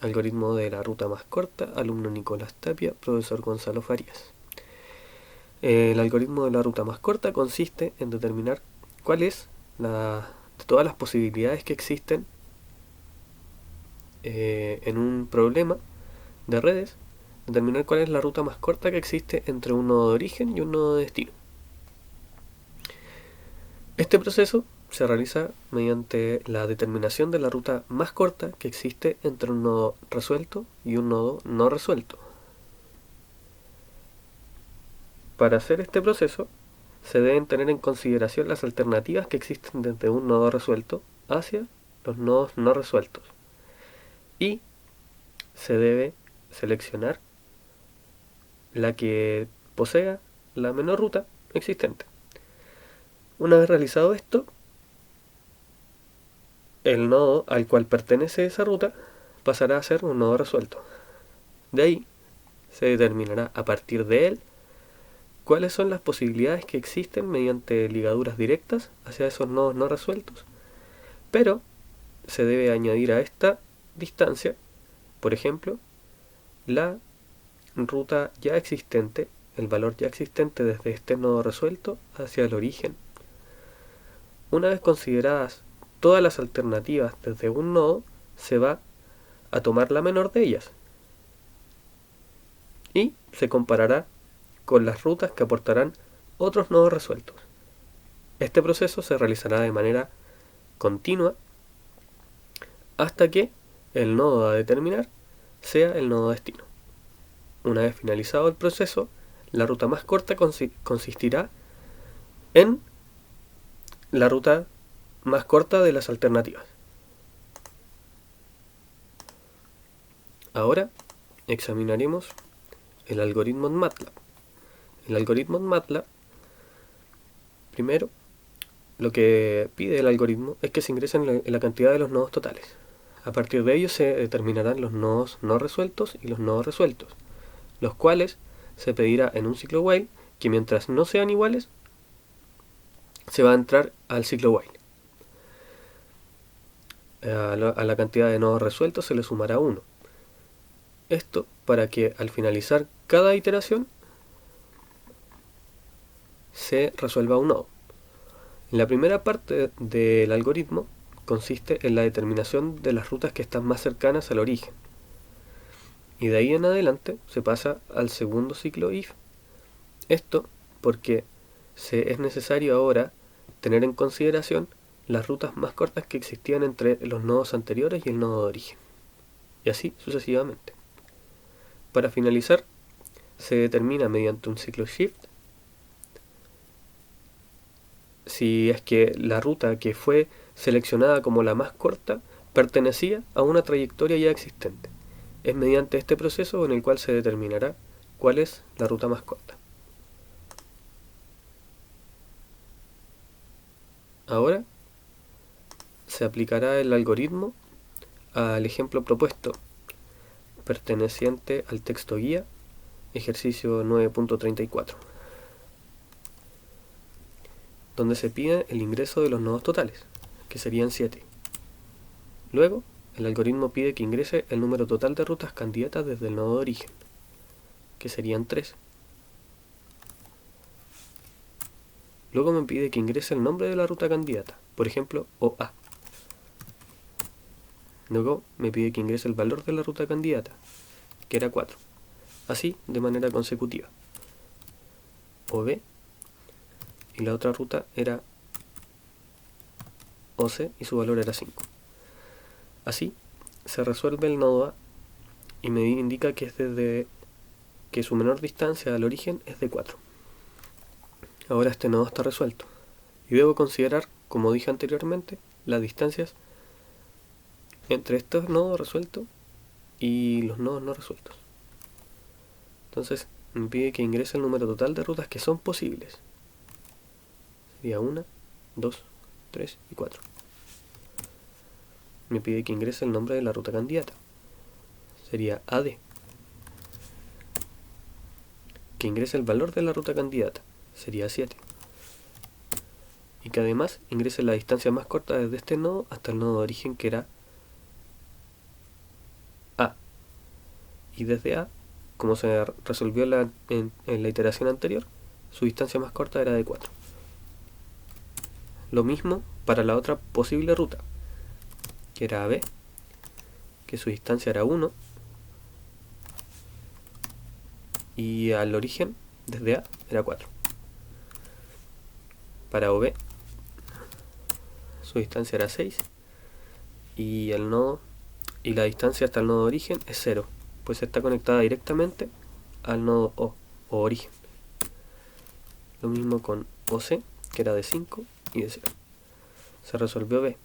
Algoritmo de la ruta más corta, alumno Nicolás Tapia, profesor Gonzalo Farías. El algoritmo de la ruta más corta consiste en determinar cuál es de todas las posibilidades que existen en un problema de redes, determinar cuál es la ruta más corta que existe entre un nodo de origen y un nodo de destino. Este proceso se realiza mediante la determinación de la ruta más corta que existe entre un nodo resuelto y un nodo no resuelto. Para hacer este proceso, se deben tener en consideración las alternativas que existen desde un nodo resuelto hacia los nodos no resueltos. Y se debe seleccionar la que posea la menor ruta existente. Una vez realizado esto, el nodo al cual pertenece esa ruta pasará a ser un nodo resuelto. De ahí se determinará a partir de él cuáles son las posibilidades que existen mediante ligaduras directas hacia esos nodos no resueltos, pero se debe añadir a esta distancia, por ejemplo, la ruta ya existente, el valor ya existente desde este nodo resuelto hacia el origen. Una vez consideradas todas las alternativas desde un nodo, se va a tomar la menor de ellas y se comparará con las rutas que aportarán otros nodos resueltos. Este proceso se realizará de manera continua hasta que el nodo a determinar sea el nodo destino. Una vez finalizado el proceso, la ruta más corta consistirá en la ruta más corta de las alternativas. Ahora examinaremos el algoritmo en MATLAB. El algoritmo en MATLAB, primero, lo que pide el algoritmo es que se ingresen la cantidad de los nodos totales. A partir de ello se determinarán los nodos no resueltos y los nodos resueltos, los cuales se pedirá en un ciclo while que mientras no sean iguales, se va a entrar al ciclo while. A la cantidad de nodos resueltos se le sumará 1. Esto para que al finalizar cada iteración se resuelva un nodo. La primera parte del algoritmo consiste en la determinación de las rutas que están más cercanas al origen. Y de ahí en adelante se pasa al segundo ciclo if. Esto porque es necesario ahora tener en consideración las rutas más cortas que existían entre los nodos anteriores y el nodo de origen. Y así sucesivamente. Para finalizar, se determina mediante un ciclo shift si es que la ruta que fue seleccionada como la más corta pertenecía a una trayectoria ya existente. Es mediante este proceso en el cual se determinará cuál es la ruta más corta. Ahora se aplicará el algoritmo al ejemplo propuesto, perteneciente al texto guía, ejercicio 9.34, donde se pide el ingreso de los nodos totales, que serían 7. Luego, el algoritmo pide que ingrese el número total de rutas candidatas desde el nodo de origen, que serían 3. Luego me pide que ingrese el nombre de la ruta candidata, por ejemplo, OA. Luego me pide que ingrese el valor de la ruta candidata, que era 4. Así, de manera consecutiva. OB, y la otra ruta era OC y su valor era 5. Así, se resuelve el nodo A y me indica que que su menor distancia al origen es de 4. Ahora este nodo está resuelto y debo considerar, como dije anteriormente, las distancias entre estos nodos resueltos y los nodos no resueltos. Entonces me pide que ingrese el número total de rutas que son posibles. Sería 1, 2, 3 y 4. Me pide que ingrese el nombre de la ruta candidata. Sería AD. Que ingrese el valor de la ruta candidata. Sería 7. Y que además ingrese la distancia más corta desde este nodo hasta el nodo de origen, que era A. Y desde A, como se resolvió en la iteración anterior, su distancia más corta era de 4. Lo mismo para la otra posible ruta, que era AB, que su distancia era 1, y al origen, desde A, era 4. Para OB, su distancia era 6, y la distancia hasta el nodo de origen es 0, pues está conectada directamente al nodo O origen. Lo mismo con OC, que era de 5 y de 0. Se resolvió B.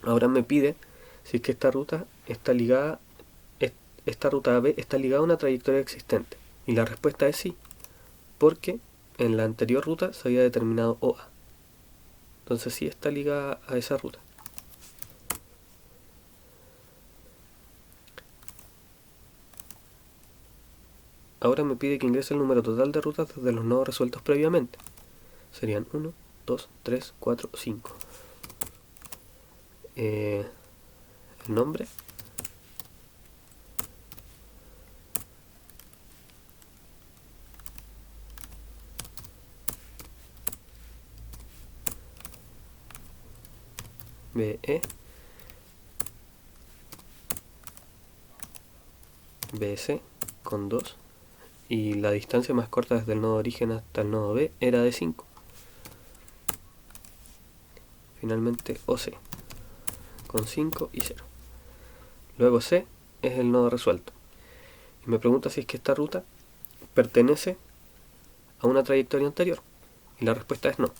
Ahora me pide si es que esta ruta AB está ligada a una trayectoria existente. Y la respuesta es sí, porque en la anterior ruta se había determinado OA. Entonces sí está ligada a esa ruta. Ahora me pide que ingrese el número total de rutas desde los nodos resueltos previamente. Serían 1, 2, 3, 4, 5. El nombre. BE. BC con 2. Y la distancia más corta desde el nodo origen hasta el nodo B era de 5. Finalmente OC con 5 y 0. Luego C es el nodo resuelto. Y me pregunta si es que esta ruta pertenece a una trayectoria anterior. Y la respuesta es no.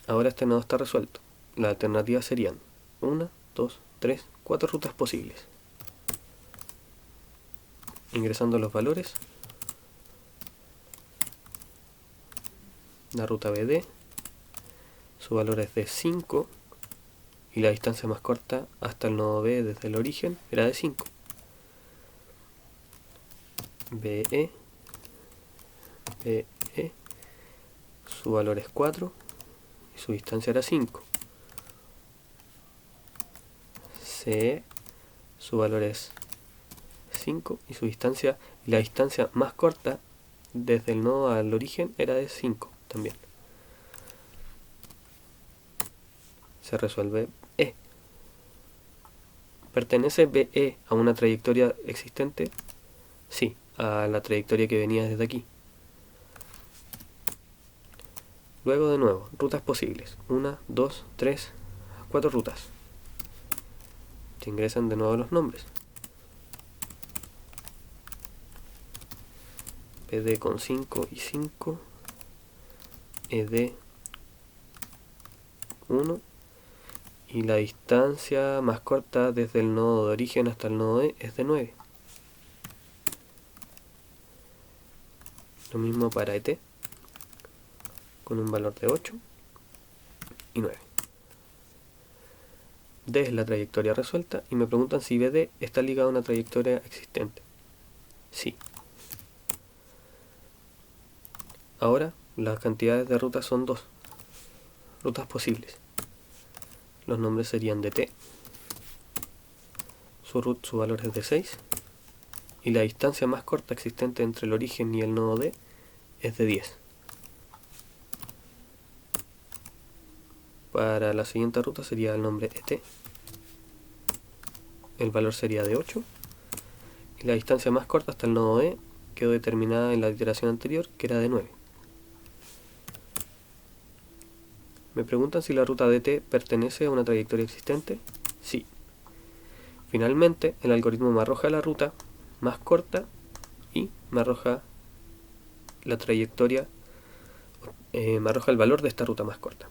Ahora este nodo está resuelto. Las alternativas serían 1, 2, 3, 4 rutas posibles. Ingresando los valores. La ruta BD, su valor es de 5 y la distancia más corta hasta el nodo B desde el origen era de 5. BE, su valor es 4 y su distancia era 5. CE, su valor es 5 y la distancia más corta desde el nodo al origen era de 5 también. Se resuelve E. ¿Pertenece BE a una trayectoria existente? Sí, a la trayectoria que venía desde aquí. Luego de nuevo, rutas posibles. 1, 2, 3, 4 rutas. Se ingresan de nuevo los nombres. PD con 5 y 5. ED 1. Y la distancia más corta desde el nodo de origen hasta el nodo E es de 9. Lo mismo para ET, con un valor de 8 y 9. D es la trayectoria resuelta y me preguntan si BD está ligado a una trayectoria existente. Sí. Ahora las cantidades de rutas son 2. Rutas posibles. Los nombres serían DT. Su valor es de 6. Y la distancia más corta existente entre el origen y el nodo D es de 10. Para la siguiente ruta sería el nombre ET. El valor sería de 8. Y la distancia más corta hasta el nodo E quedó determinada en la iteración anterior, que era de 9. Me preguntan si la ruta DT pertenece a una trayectoria existente. Sí. Finalmente, el algoritmo me arroja la ruta más corta y me arroja la trayectoria, me arroja el valor de esta ruta más corta.